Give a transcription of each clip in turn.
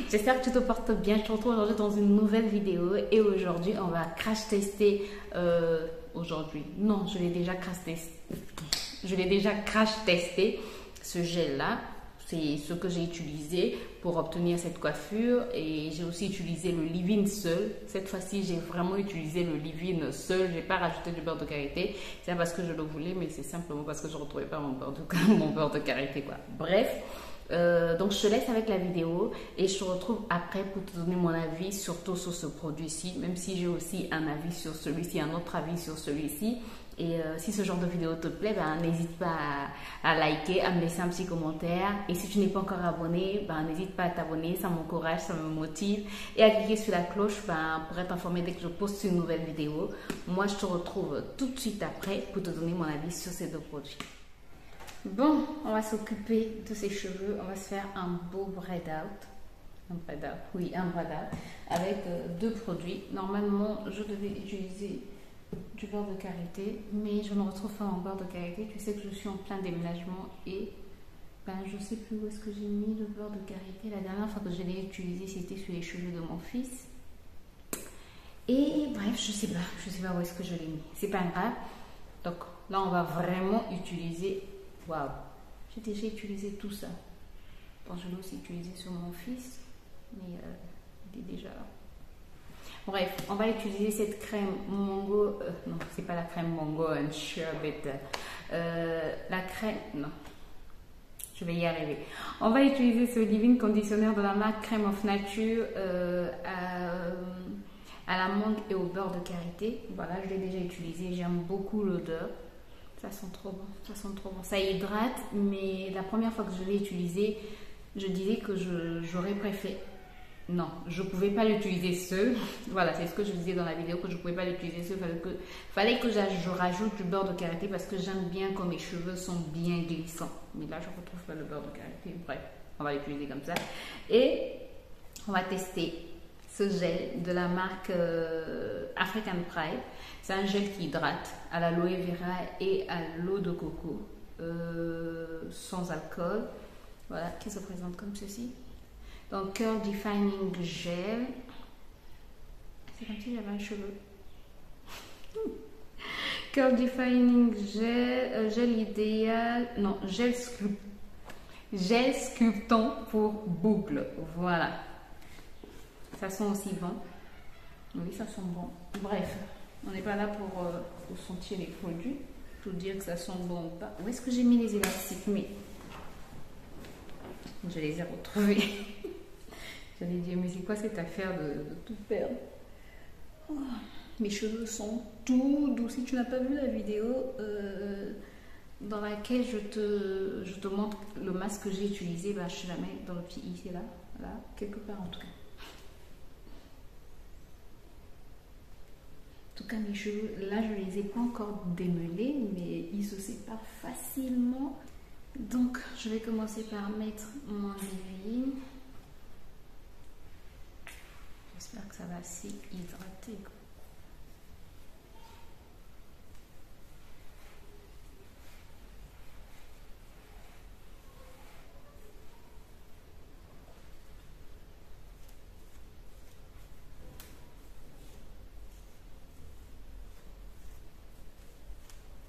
J'espère que tu te portes bien. Je te retrouve aujourd'hui dans une nouvelle vidéo et aujourd'hui on va crash tester. Aujourd'hui, non, je l'ai déjà crash testé. Je l'ai déjà crash testé ce gel là. C'est ce que j'ai utilisé pour obtenir cette coiffure et j'ai aussi utilisé le leave-in seul. Cette fois-ci, j'ai vraiment utilisé le leave-in seul. Je n'ai pas rajouté du beurre de karité. C'est pas parce que je le voulais, mais c'est simplement parce que je ne retrouvais pas mon beurre de karité, quoi. Bref, donc je te laisse avec la vidéo et je te retrouve après pour te donner mon avis surtout sur ce produit-ci, même si j'ai aussi un avis sur celui-ci, un autre avis sur celui-ci. Et si ce genre de vidéo te plaît, ben, n'hésite pas à liker, à me laisser un petit commentaire. Et si tu n'es pas encore abonné, ben, n'hésite pas à t'abonner, ça m'encourage, ça me motive. Et à cliquer sur la cloche ben, pour être informé dès que je poste une nouvelle vidéo. Moi, je te retrouve tout de suite après pour te donner mon avis sur ces deux produits. Bon, on va s'occuper de ses cheveux. On va se faire un beau braid out. Un braid out, oui, un braid out avec deux produits. Normalement, je devais utiliser du beurre de karité, mais je ne retrouve pas mon beurre de karité. Tu sais que je suis en plein déménagement et ben, je ne sais plus où est-ce que j'ai mis le beurre de karité. La dernière fois que je l'ai utilisé, c'était sur les cheveux de mon fils. Et bref, je sais pas où est-ce que je l'ai mis. C'est pas grave. Donc là, on va vraiment utiliser. Waouh, j'ai déjà utilisé tout ça. Bon, je l'ai aussi utilisé sur mon fils, mais il est déjà là. Bref, on va utiliser cette crème Mango. Non, c'est pas la crème Mango and Sherbet. La crème. Non, je vais y arriver. On va utiliser ce leave-in conditionnaire de la marque Crème of Nature à la mangue et au beurre de karité. Voilà, je l'ai déjà utilisé. J'aime beaucoup l'odeur. Ça sent trop bon. Ça sent trop bon. Ça hydrate, mais la première fois que je l'ai utilisé, je disais que j'aurais préféré. Non, je ne pouvais pas l'utiliser seul. Voilà, c'est ce que je disais dans la vidéo, que je ne pouvais pas l'utiliser seul. Fallait que je rajoute du beurre de karité parce que j'aime bien quand mes cheveux sont bien glissants. Mais là, je ne retrouve pas le beurre de karité. Bref, on va l'utiliser comme ça. Et on va tester ce gel de la marque African Pride. C'est un gel qui hydrate à l'aloe vera et à l'eau de coco. Sans alcool. Voilà, qui se présente comme ceci. Donc, Curl Defining Gel. C'est comme si j'avais un cheveu. Curl Defining Gel. Gel idéal. Non, gel sculptant pour boucles. Voilà. Ça sent aussi bon. Oui, ça sent bon. Bref, on n'est pas là pour sentir les produits. Pour dire que ça sent bon ou pas. Où est-ce que j'ai mis les élastiques? Mais je les ai retrouvés. J'allais dire, mais c'est quoi cette affaire de tout perdre? Oh, mes cheveux sont tout doux. Si tu n'as pas vu la vidéo dans laquelle je te montre le masque que j'ai utilisé, bah, je te la mets dans le petit ici, là, quelque part en tout cas. En tout cas, mes cheveux, là, je ne les ai pas encore démêlés, mais ils se séparent facilement. Donc, je vais commencer par mettre mon leave-in. J'espère que ça va assez hydrater.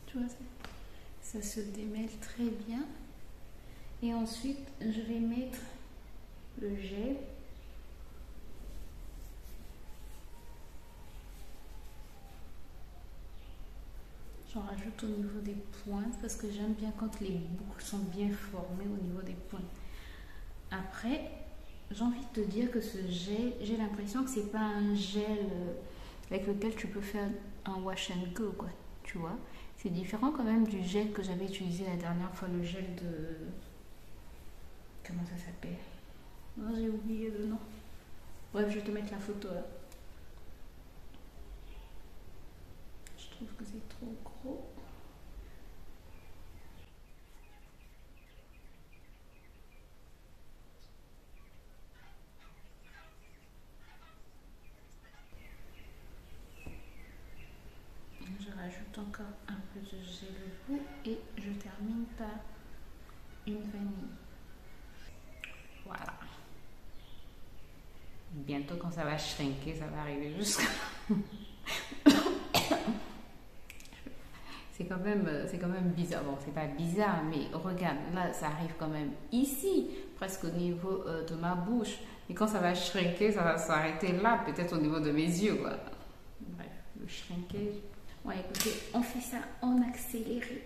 Tu vois, ça se démêle très bien. Et ensuite, je vais mettre le gel. J'en rajoute au niveau des pointes parce que j'aime bien quand les boucles sont bien formées au niveau des pointes. Après, j'ai envie de te dire que ce gel, j'ai l'impression que c'est pas un gel avec lequel tu peux faire un wash and go, quoi. Tu vois, c'est différent quand même du gel que j'avais utilisé la dernière fois, le gel de... Comment ça s'appelle? Non, j'ai oublié le nom. Bref, je vais te mettre la photo là. Je trouve que c'est trop gros. Je rajoute encore un peu de gel au bout et je termine par une vanille. Voilà. bientôt quand ça va shrinker, ça va arriver jusqu'à... c'est quand même bizarre. Bon, c'est pas bizarre, mais regarde, là, ça arrive quand même ici, presque au niveau de ma bouche. Et quand ça va shrinker, ça va s'arrêter là, peut-être au niveau de mes yeux, quoi. Bref, le shrinkage. Bon, écoutez, on fait ça en accéléré.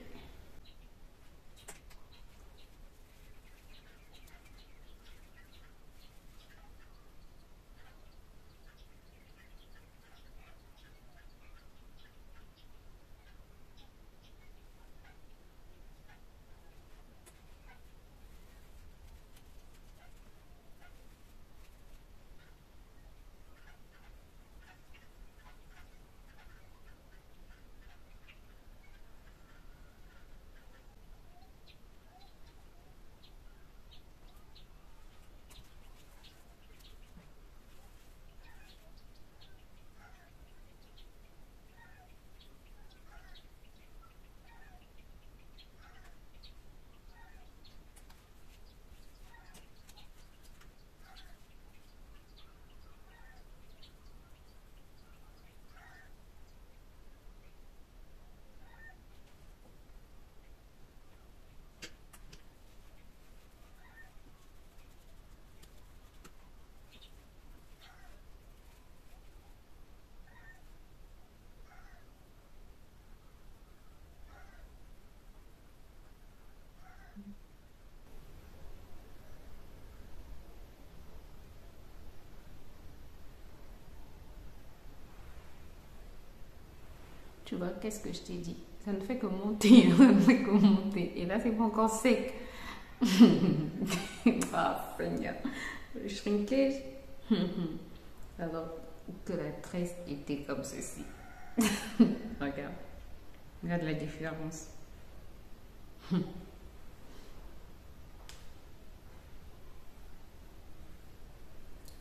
Tu vois, qu'est-ce que je t'ai dit? Ça ne fait que monter, ça ne fait que monter. Et là, c'est pas encore sec. Ah, Seigneur. Le shrinkage. Alors que la tresse était comme ceci. Regarde. Regarde la différence.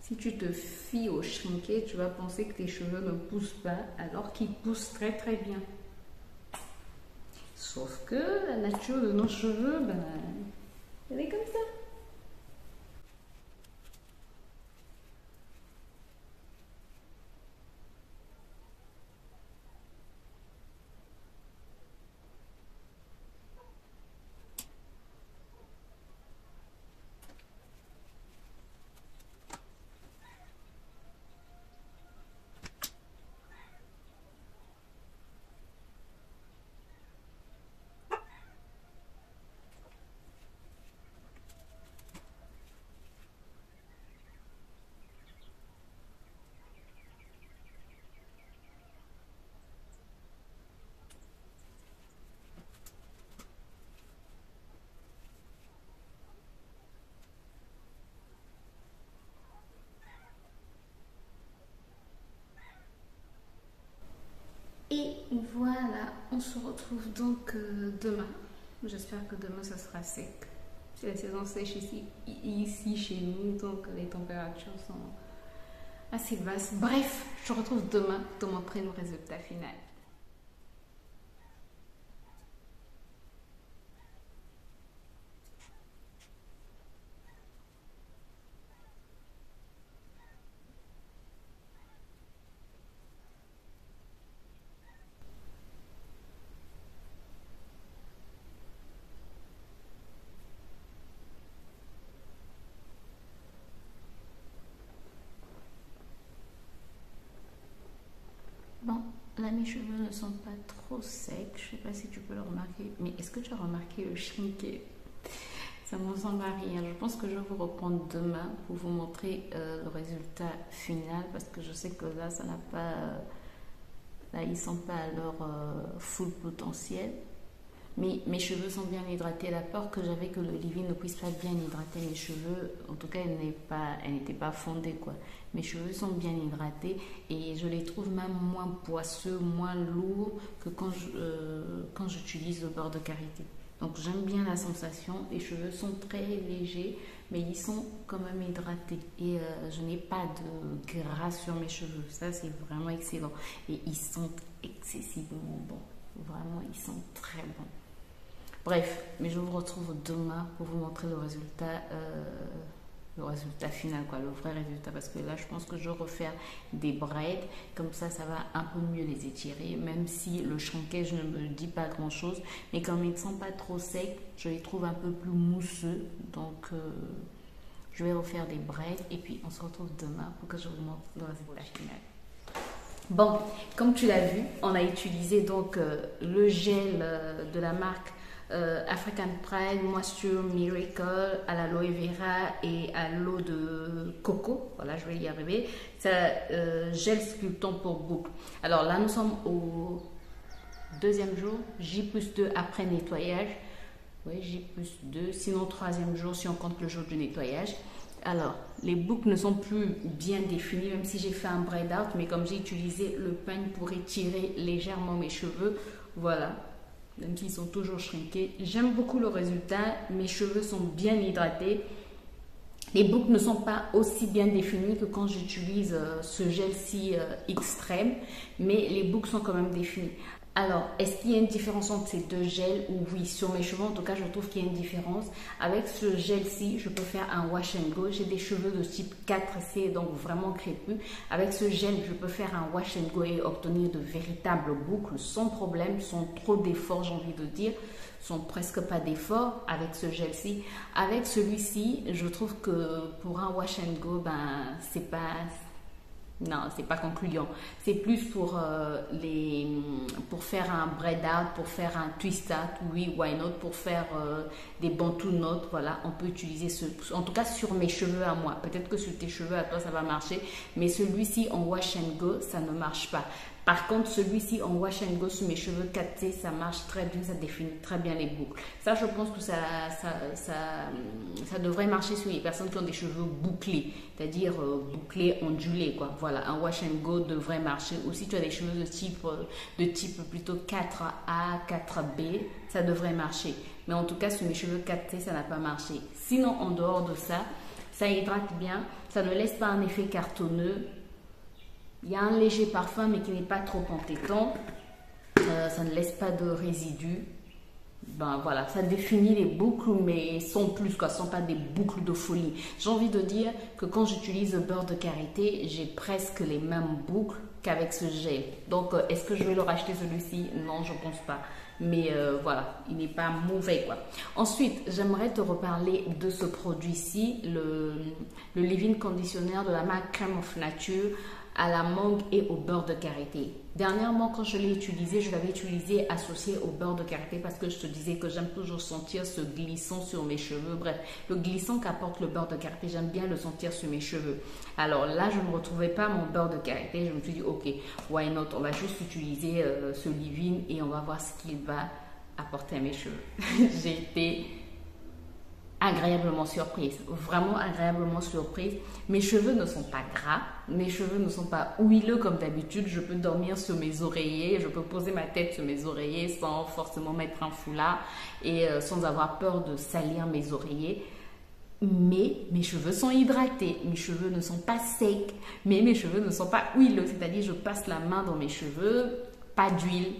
Si tu te fies au shrinkage, tu vas penser que tes cheveux ne poussent pas alors qu'ils poussent très très bien. Sauf que la nature de nos cheveux, ben, elle est comme ça. Et voilà, on se retrouve donc demain. J'espère que demain ça sera sec. C'est la saison sèche ici chez nous, donc les températures sont assez basses. Bref, je te retrouve demain pour te montrer le résultat final. Bon, là mes cheveux ne sont pas trop secs, je sais pas si tu peux le remarquer, mais est-ce que tu as remarqué le shrinkage? Ça ne ressemble à rien. Je pense que je vais vous reprendre demain pour vous montrer le résultat final parce que je sais que là, ça n'a pas. Là, ils ne sont pas à leur full potentiel. Mais mes cheveux sont bien hydratés. La peur que j'avais que le leave-in ne puisse pas bien hydrater mes cheveux, en tout cas, elle n'était pas fondée, quoi. Mes cheveux sont bien hydratés et je les trouve même moins poisseux, moins lourds que quand j'utilise le beurre de karité. Donc j'aime bien la sensation. Les cheveux sont très légers, mais ils sont quand même hydratés. Et je n'ai pas de gras sur mes cheveux. Ça, c'est vraiment excellent. Et ils sont excessivement bons. Vraiment, ils sont très bons. Bref, mais je vous retrouve demain pour vous montrer le résultat le résultat final, quoi, le vrai résultat, parce que là je pense que je vais refaire des braids, comme ça va un peu mieux les étirer, même si le shrinkage ne me dit pas grand chose, mais comme ils ne sont pas trop secs, je les trouve un peu plus mousseux, donc je vais refaire des braids et puis on se retrouve demain pour que je vous montre le résultat final. Bon, comme tu l'as vu, on a utilisé donc le gel de la marque African Pride Moisture Miracle à l'aloe vera et à l'eau de coco. Voilà, je vais y arriver. C'est gel sculptant pour boucle. Alors là, nous sommes au deuxième jour, J+2 après nettoyage. Oui, J+2, sinon troisième jour si on compte le jour du nettoyage. Alors, les boucles ne sont plus bien définies, même si j'ai fait un braid out, mais comme j'ai utilisé le peigne pour étirer légèrement mes cheveux, voilà, même s'ils sont toujours shrinkés. J'aime beaucoup le résultat, mes cheveux sont bien hydratés. Les boucles ne sont pas aussi bien définies que quand j'utilise ce gel-ci extrême, mais les boucles sont quand même définies. Alors, est-ce qu'il y a une différence entre ces deux gels? Oui, sur mes cheveux, en tout cas, je trouve qu'il y a une différence. Avec ce gel-ci, je peux faire un wash and go. J'ai des cheveux de type 4C, donc vraiment crépus. Avec ce gel, je peux faire un wash and go et obtenir de véritables boucles sans problème, sans trop d'efforts, j'ai envie de dire. Sont presque pas d'efforts avec ce gel-ci. Avec celui-ci, je trouve que pour un wash and go, ben, c'est pas... Non, c'est pas concluant. C'est plus pour faire un braid out, pour faire un twist out, oui, why not, pour faire des bantu knots, voilà, on peut utiliser en tout cas sur mes cheveux à moi. Peut-être que sur tes cheveux à toi ça va marcher, mais celui-ci en wash and go, ça ne marche pas. Par contre, celui-ci en wash and go sur mes cheveux 4T, ça marche très bien, ça définit très bien les boucles. Ça, je pense que ça devrait marcher sur les personnes qui ont des cheveux bouclés, c'est-à-dire bouclés, ondulés, quoi. Voilà, un wash and go devrait marcher. Ou si tu as des cheveux de type plutôt 4A, 4B, ça devrait marcher. Mais en tout cas, sur mes cheveux 4T, ça n'a pas marché. Sinon, en dehors de ça, ça hydrate bien, ça ne laisse pas un effet cartonneux. Il y a un léger parfum, mais qui n'est pas trop entêtant. Ça ne laisse pas de résidus. Ben voilà, ça définit les boucles, mais sans plus, quoi. Sans pas des boucles de folie. J'ai envie de dire que quand j'utilise le beurre de karité, j'ai presque les mêmes boucles qu'avec ce gel. Donc, est-ce que je vais le racheter celui-ci? Non, je pense pas. Mais voilà, il n'est pas mauvais, quoi. Ensuite, j'aimerais te reparler de ce produit-ci, le leave-in conditioner de la marque Crème of Nature à la mangue et au beurre de karité. Dernièrement, quand je l'ai utilisé, je l'avais utilisé associé au beurre de karité parce que je te disais que j'aime toujours sentir ce glissant sur mes cheveux. Bref, le glissant qu'apporte le beurre de karité, j'aime bien le sentir sur mes cheveux. Alors là, je ne retrouvais pas mon beurre de karité. Je me suis dit, ok, why not? On va juste utiliser ce leave-in et on va voir ce qu'il va apporter à mes cheveux. J'ai été agréablement surprise, vraiment agréablement surprise. Mes cheveux ne sont pas gras, mes cheveux ne sont pas huileux comme d'habitude. Je peux dormir sur mes oreillers, je peux poser ma tête sur mes oreillers sans forcément mettre un foulard et sans avoir peur de salir mes oreillers. Mais mes cheveux sont hydratés, mes cheveux ne sont pas secs, mais mes cheveux ne sont pas huileux. C'est-à-dire, je passe la main dans mes cheveux, pas d'huile,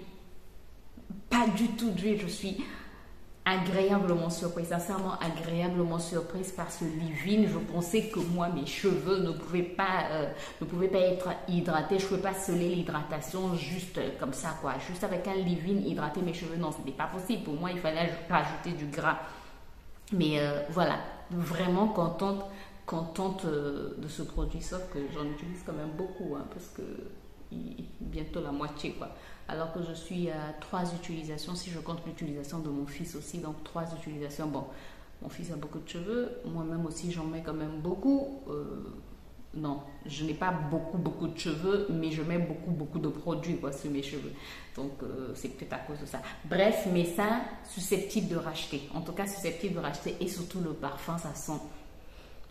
pas du tout d'huile. Je suis agréablement surprise, sincèrement agréablement surprise par ce leave-in. Je pensais que moi, mes cheveux ne pouvaient pas être hydratés. Je ne pouvais pas sceller l'hydratation juste comme ça, quoi. Juste avec un leave-in hydrater mes cheveux, non, ce n'était pas possible. Pour moi, il fallait rajouter du gras. Mais voilà, vraiment contente de ce produit, sauf que j'en utilise quand même beaucoup, hein, parce que bientôt la moitié, quoi. Alors que je suis à 3 utilisations, si je compte l'utilisation de mon fils aussi, donc 3 utilisations. Bon, mon fils a beaucoup de cheveux, moi-même aussi j'en mets quand même beaucoup. Non, je n'ai pas beaucoup de cheveux, mais je mets beaucoup de produits, quoi, sur mes cheveux. Donc c'est peut-être à cause de ça. Bref, mais ça, susceptible de racheter. En tout cas, susceptible de racheter, et surtout le parfum, ça sent.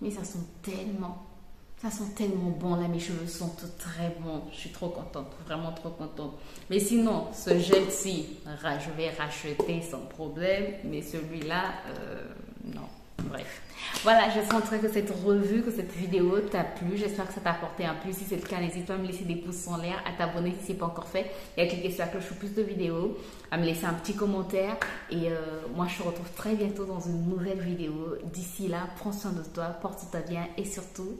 Mais ça sent tellement bon. Là, mes cheveux sont très bons. Je suis trop contente, vraiment trop contente. Mais sinon, ce gel-ci, je vais racheter sans problème. Mais celui-là, non. Bref. Voilà, j'espère que cette revue, que cette vidéo t'a plu. J'espère que ça t'a apporté un plus. Si c'est le cas, n'hésite pas à me laisser des pouces en l'air, à t'abonner si ce n'est pas encore fait et à cliquer sur la cloche pour plus de vidéos, à me laisser un petit commentaire. Et moi, je te retrouve très bientôt dans une nouvelle vidéo. D'ici là, prends soin de toi, porte-toi bien et surtout,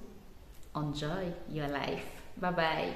enjoy your life. Bye bye.